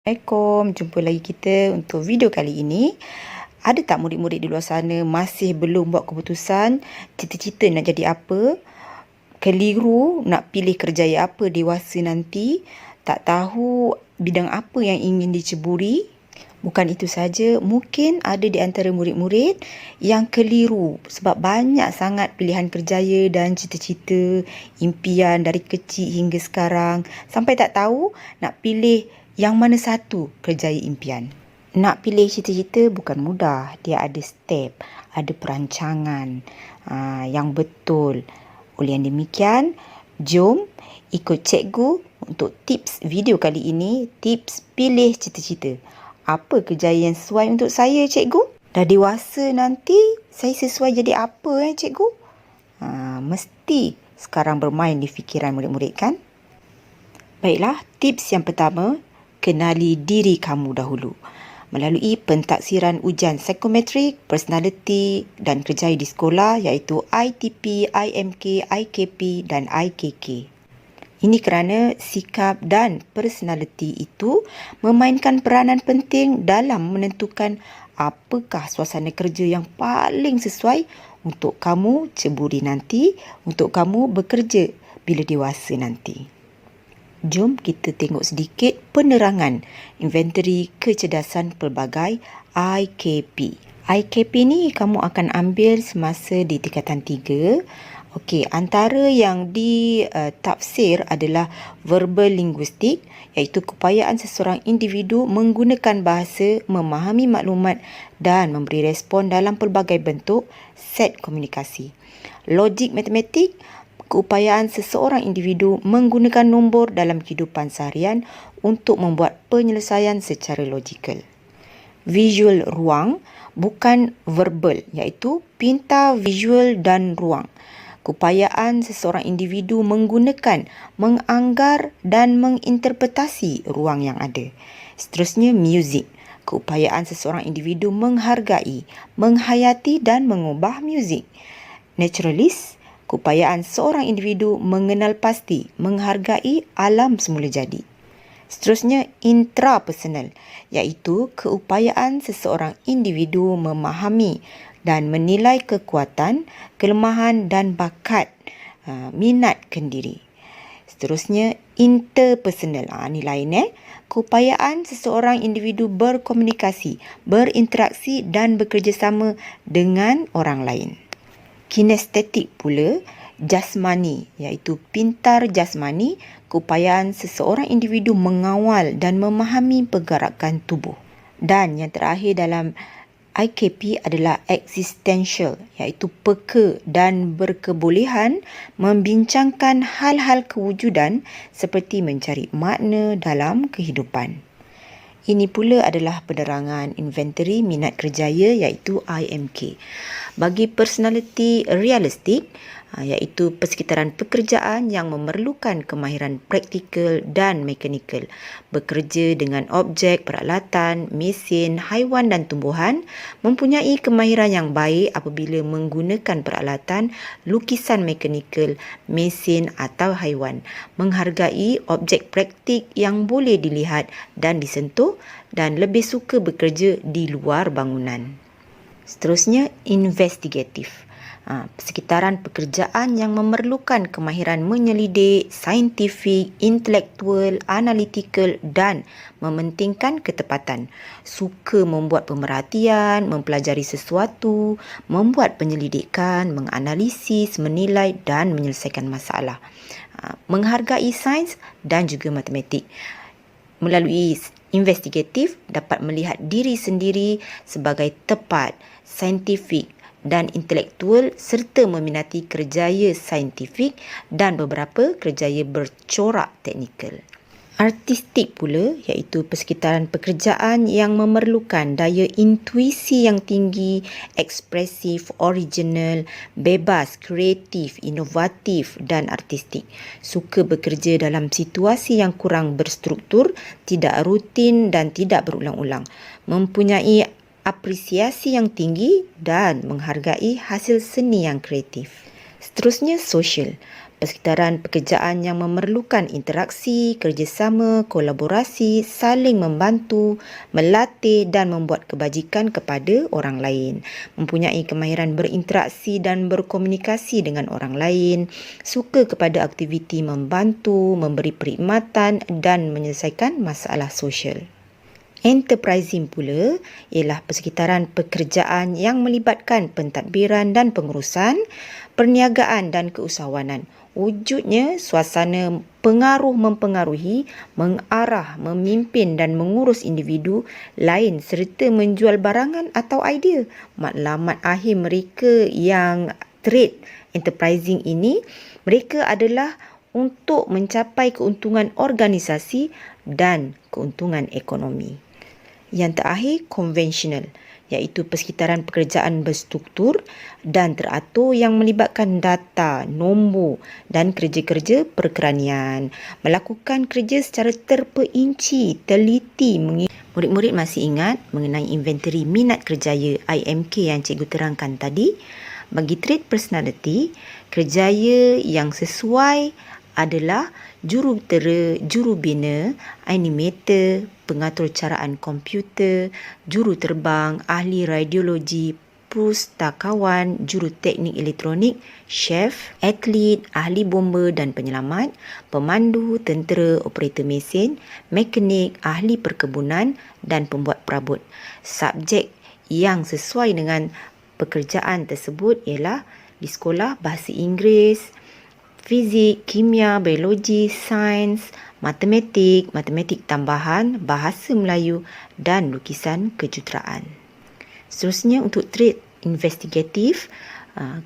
Assalamualaikum, jumpa lagi kita untuk video kali ini. Ada tak murid-murid di luar sana masih belum buat keputusan cita-cita nak jadi apa? Keliru nak pilih kerjaya apa dewasa nanti? Tak tahu bidang apa yang ingin diceburi? Bukan itu saja, mungkin ada di antara murid-murid yang keliru sebab banyak sangat pilihan kerjaya dan cita-cita, impian dari kecil hingga sekarang sampai tak tahu nak pilih yang mana satu kerjaya impian. Nak pilih cita-cita bukan mudah. Dia ada step, ada perancangan yang betul. Oleh yang demikian, jom ikut cikgu untuk tips video kali ini, tips pilih cita-cita. Apa kerjaya yang sesuai untuk saya, cikgu? Dah dewasa nanti, saya sesuai jadi apa, cikgu? Mesti sekarang bermain di fikiran murid-murid, kan? Baiklah, tips yang pertama, kenali diri kamu dahulu. Melalui pentaksiran ujian psikometrik, personality dan kerjaya di sekolah iaitu ITP, IMK, IKP dan IKK. Ini kerana sikap dan personality itu memainkan peranan penting dalam menentukan apakah suasana kerja yang paling sesuai untuk kamu ceburi nanti, untuk kamu bekerja bila dewasa nanti. Jom kita tengok sedikit penerangan inventari kecerdasan pelbagai IKP. IKP ni kamu akan ambil semasa di tingkatan 3. Okey, antara yang ditafsir adalah verbal linguistik, iaitu keupayaan seseorang individu menggunakan bahasa, memahami maklumat dan memberi respon dalam pelbagai bentuk set komunikasi. Logik matematik, keupayaan seseorang individu menggunakan nombor dalam kehidupan seharian untuk membuat penyelesaian secara logikal. Visual ruang, bukan verbal, iaitu pintar visual dan ruang. Keupayaan seseorang individu menggunakan, menganggar dan menginterpretasi ruang yang ada. Seterusnya, muzik. Keupayaan seseorang individu menghargai, menghayati dan mengubah muzik. Naturalist. Keupayaan seorang individu mengenal pasti, menghargai alam semula jadi. Seterusnya, intrapersonal, iaitu keupayaan seseorang individu memahami dan menilai kekuatan, kelemahan dan bakat, minat kendiri. Seterusnya, interpersonal. Ini lain. Keupayaan seseorang individu berkomunikasi, berinteraksi dan bekerjasama dengan orang lain. Kinestetik pula, jasmani, iaitu pintar jasmani, keupayaan seseorang individu mengawal dan memahami pergerakan tubuh. Dan yang terakhir dalam IKP adalah existential, iaitu peka dan berkebolehan membincangkan hal-hal kewujudan seperti mencari makna dalam kehidupan. Ini pula adalah penerangan inventari minat kerjaya iaitu IMK. Bagi personality realistik, iaitu persekitaran pekerjaan yang memerlukan kemahiran praktikal dan mekanikal, bekerja dengan objek, peralatan, mesin, haiwan dan tumbuhan, mempunyai kemahiran yang baik apabila menggunakan peralatan, lukisan mekanikal, mesin atau haiwan, menghargai objek praktik yang boleh dilihat dan disentuh dan lebih suka bekerja di luar bangunan. Seterusnya, investigatif. Persekitaran pekerjaan yang memerlukan kemahiran menyelidik, saintifik, intelektual, analitikal dan mementingkan ketepatan. Suka membuat pemerhatian, mempelajari sesuatu, membuat penyelidikan, menganalisis, menilai dan menyelesaikan masalah. Menghargai sains dan juga matematik. Melalui investigatif dapat melihat diri sendiri sebagai tepat, saintifik dan intelektual serta meminati kerjaya saintifik dan beberapa kerjaya bercorak teknikal. Artistik pula iaitu persekitaran pekerjaan yang memerlukan daya intuisi yang tinggi, ekspresif, original, bebas, kreatif, inovatif dan artistik. Suka bekerja dalam situasi yang kurang berstruktur, tidak rutin dan tidak berulang-ulang. Mempunyai apresiasi yang tinggi dan menghargai hasil seni yang kreatif. Seterusnya, sosial. persekitaran pekerjaan yang memerlukan interaksi, kerjasama, kolaborasi, saling membantu, melatih dan membuat kebajikan kepada orang lain, mempunyai kemahiran berinteraksi dan berkomunikasi dengan orang lain, suka kepada aktiviti membantu, memberi perkhidmatan dan menyelesaikan masalah sosial. Enterprising pula ialah persekitaran pekerjaan yang melibatkan pentadbiran dan pengurusan, perniagaan dan keusahawanan. Wujudnya suasana pengaruh mempengaruhi, mengarah, memimpin dan mengurus individu lain serta menjual barangan atau idea. Matlamat akhir mereka yang trade enterprising ini, mereka adalah untuk mencapai keuntungan organisasi dan keuntungan ekonomi. Yang terakhir, konvensional, iaitu persekitaran pekerjaan berstruktur dan teratur yang melibatkan data, nombor dan kerja-kerja perkeranian. Melakukan kerja secara terperinci, teliti. Murid-murid masih ingat mengenai inventory minat kerjaya IMK yang cikgu terangkan tadi? Bagi trait personality, kerjaya yang sesuai adalah jurutera, jurubina, animator, pengatur caraan komputer, juru terbang, ahli radiologi, pustakawan, juru teknik elektronik, chef, atlet, ahli bomba dan penyelamat, pemandu, tentera, operator mesin, mekanik, ahli perkebunan dan pembuat perabot. Subjek yang sesuai dengan pekerjaan tersebut ialah di sekolah bahasa Inggeris, fizik, kimia, biologi, sains, matematik tambahan, bahasa Melayu dan lukisan kejuruteraan. Seterusnya untuk trait investigatif,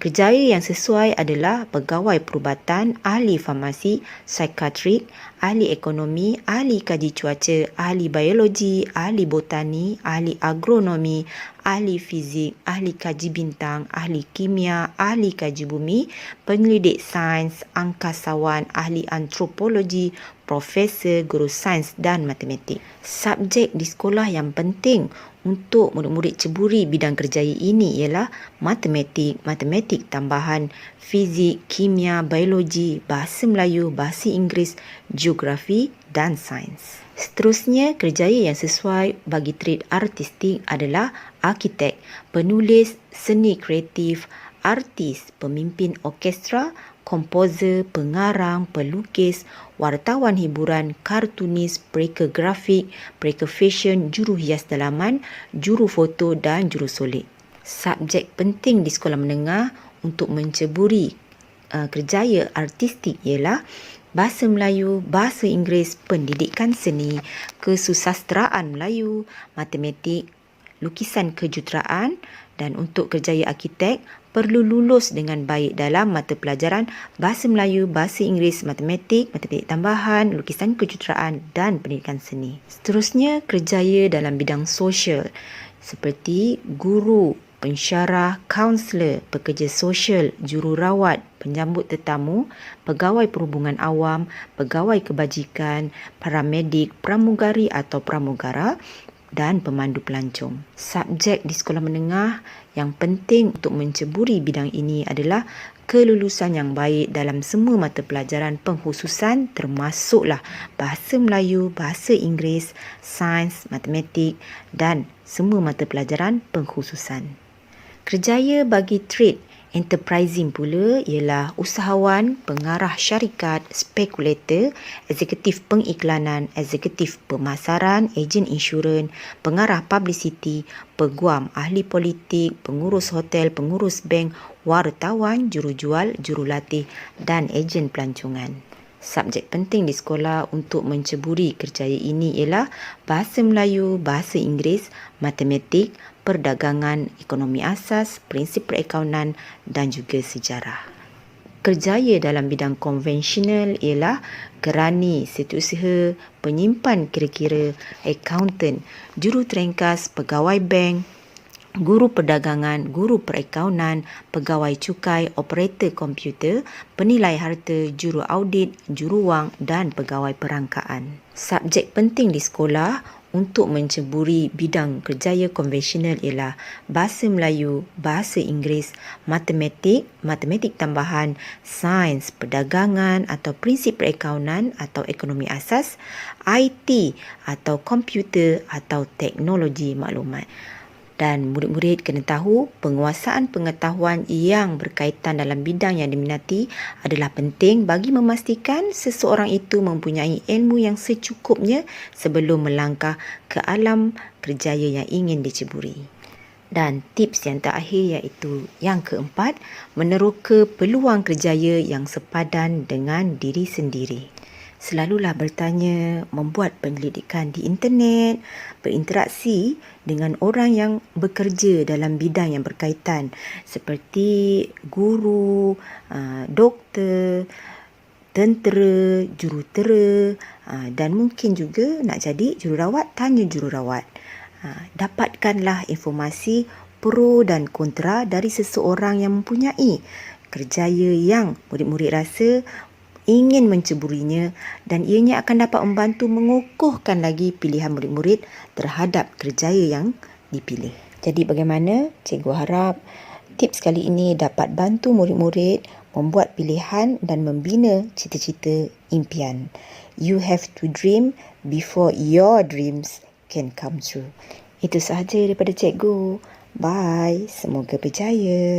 kerjaya yang sesuai adalah pegawai perubatan, ahli farmasi, psikiatrik, ahli ekonomi, ahli kaji cuaca, ahli biologi, ahli botani, ahli agronomi, ahli fizik, ahli kaji bintang, ahli kimia, ahli kaji bumi, penyelidik sains, angkasawan, ahli antropologi, profesor, guru sains dan matematik. Subjek di sekolah yang penting untuk murid-murid ceburi bidang kerjaya ini ialah matematik tambahan, fizik, kimia, biologi, bahasa Melayu, bahasa Inggeris, geografi dan sains. Seterusnya, kerjaya yang sesuai bagi trait artistik adalah arkitek, penulis, seni kreatif, artis, pemimpin orkestra, komposer, pengarang, pelukis, wartawan hiburan, kartunis, pereka grafik, pereka fashion, juru hias dalaman, juru foto dan juru solid. Subjek penting di sekolah menengah untuk menceburi kerjaya artistik ialah bahasa Melayu, bahasa Inggeris, pendidikan seni, kesusasteraan Melayu, matematik, lukisan kejuruteraan dan untuk kerjaya arkitek perlu lulus dengan baik dalam mata pelajaran bahasa Melayu, bahasa Inggeris, matematik tambahan, lukisan kejuruteraan dan pendidikan seni. Seterusnya, kerjaya dalam bidang sosial seperti guru, pensyarah, kaunselor, pekerja sosial, jururawat, penyambut tetamu, pegawai perhubungan awam, pegawai kebajikan, paramedik, pramugari atau pramugara dan pemandu pelancong. Subjek di sekolah menengah yang penting untuk menceburi bidang ini adalah kelulusan yang baik dalam semua mata pelajaran pengkhususan termasuklah bahasa Melayu, bahasa Inggeris, sains, matematik dan semua mata pelajaran pengkhususan. Kerjaya bagi trait enterprising pula ialah usahawan, pengarah syarikat, spekulator, eksekutif pengiklanan, eksekutif pemasaran, ejen insurans, pengarah publicity, peguam, ahli politik, pengurus hotel, pengurus bank, wartawan, jurujual, jurulatih dan ejen pelancongan. Subjek penting di sekolah untuk menceburi kerjaya ini ialah bahasa Melayu, bahasa Inggeris, matematik, perdagangan, ekonomi asas, prinsip perakaunan dan juga sejarah. Kerjaya dalam bidang konvensional ialah kerani, setiausaha, penyimpan kira-kira, akaunten, juru terengkas, pegawai bank, guru perdagangan, guru perakaunan, pegawai cukai, operator komputer, penilai harta, juru audit, juru wang dan pegawai perangkaan. Subjek penting di sekolah untuk menceburi bidang kerjaya konvensional ialah bahasa Melayu, bahasa Inggeris, matematik tambahan, sains, perdagangan atau prinsip perakaunan atau ekonomi asas, IT atau komputer atau teknologi maklumat. Dan murid-murid kena tahu penguasaan pengetahuan yang berkaitan dalam bidang yang diminati adalah penting bagi memastikan seseorang itu mempunyai ilmu yang secukupnya sebelum melangkah ke alam kerjaya yang ingin diceburi. Dan tips yang terakhir iaitu yang keempat, meneroka peluang kerjaya yang sepadan dengan diri sendiri. Selalulah bertanya, membuat penyelidikan di internet, berinteraksi dengan orang yang bekerja dalam bidang yang berkaitan seperti guru, doktor, tentera, jurutera dan mungkin juga nak jadi jururawat, tanya jururawat. Dapatkanlah informasi pro dan kontra dari seseorang yang mempunyai kerjaya yang murid-murid rasa ingin menceburinya dan ianya akan dapat membantu mengukuhkan lagi pilihan murid-murid terhadap kerjaya yang dipilih. Jadi bagaimana? Cikgu harap tips kali ini dapat bantu murid-murid membuat pilihan dan membina cita-cita impian. You have to dream before your dreams can come true. Itu sahaja daripada cikgu. Bye. Semoga berjaya.